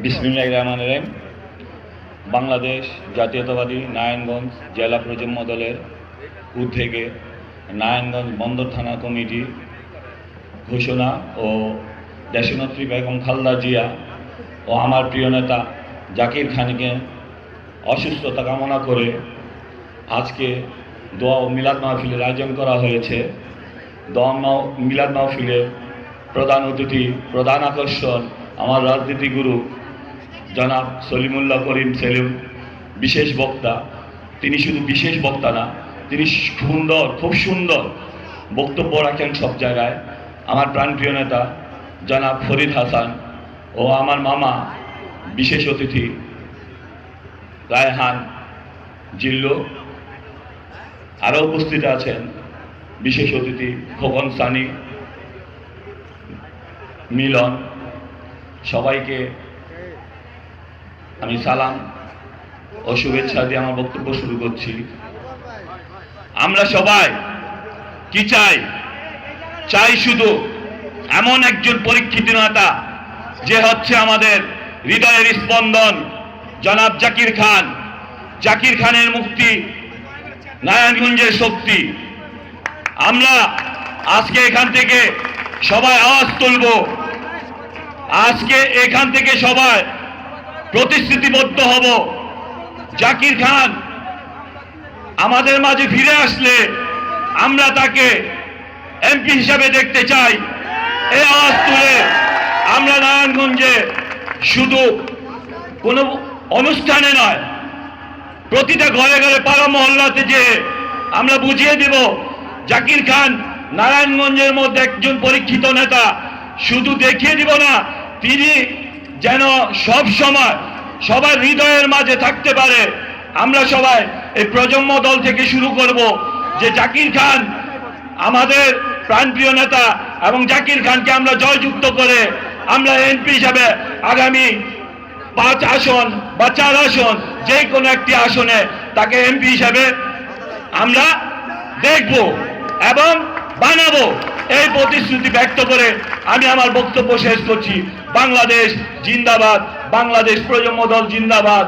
বিসমিল্লাহির রহমানির রহিম। বাংলাদেশ জাতীয়তাবাদী নারায়ণগঞ্জ জেলা প্রজন্ম দলের উদ্যোগে নারায়ণগঞ্জ বন্দর থানা কমিটি ঘোষণা ও দেশনেত্রী বেগম খালেদা জিয়া ও আমার প্রিয় নেতা জাকির খানকে অসুস্থতা কামনা করে আজকে দোয়া ও মিলাদ মাহফিলের আয়োজন করা হয়েছে। দোয়া মিলাদ মাহফিলের প্রধান অতিথি, প্রধান আকর্ষণ আমার রাজনীতি গুরু জনাব সলিমুল্লাহ করিম সেলিম, বিশেষ বক্তা। তিনি শুধু বিশেষ বক্তা না, তিনি খুব সুন্দর বক্তব্য রাখেন সব জায়গায়। আমার প্রাণপ্রিয় নেতা জনাব ফরিদ হাসান ও আমার মামা বিশেষ অতিথি রায়হান জিল্লু, আরও উপস্থিত আছেন বিশেষ অতিথি খোকন সানি, মিলন। সবাইকে আমি সালাম ও শুভেচ্ছা দিয়ে আমার বক্তব্য শুরু করছি। আমরা সবাই কি চাই? চাই শুধু এমন একজন পরীক্ষিত নেতা যে হচ্ছে আমাদের হৃদয়ের স্পন্দন, জনাব জাকির খান। জাকির খানের মুক্তি নারায়ণগঞ্জের শক্তি। আমরা আজকে এখান থেকে সবাই আওয়াজ তুলব, আজকে এখান থেকে সবাই প্রতিশ্রুতিবদ্ধ হব। জাকির খান আমাদের মাঝে ফিরে আসলে আমরা তাকে এমপি হিসাবে দেখতে চাই। এই আওয়াজ তুলে আমরা নারায়ণগঞ্জে শুধু কোনো অনুষ্ঠানে নয়, প্রতিটা ঘরে ঘরে পাড়া মহল্লাতে যে আমরা বুঝিয়ে দিব জাকির খান নারায়ণগঞ্জের মধ্যে একজন পরীক্ষিত নেতা। শুধু দেখিয়ে দিব না, তিনি যেন সব সময় সবার হৃদয়ের মাঝে থাকতে পারে। আমরা সবাই এই প্রজন্ম দল থেকে শুরু করব যে জাকির খান আমাদের প্রাণপ্রিয় নেতা, এবং জাকির খানকে আমরা জয়যুক্ত করে আমরা এমপি হিসাবে আগামী 5 আসন বা 4 আসন যে কোনো একটি আসনে তাকে এমপি হিসাবে আমরা দেখব এবং বানাবো। এই প্রতিশ্রুতি ব্যক্ত করে আমি আমার বক্তব্য শেষ করছি। বাংলাদেশ জিন্দাবাদ, বাংলাদেশ প্রজন্ম দল জিন্দাবাদ।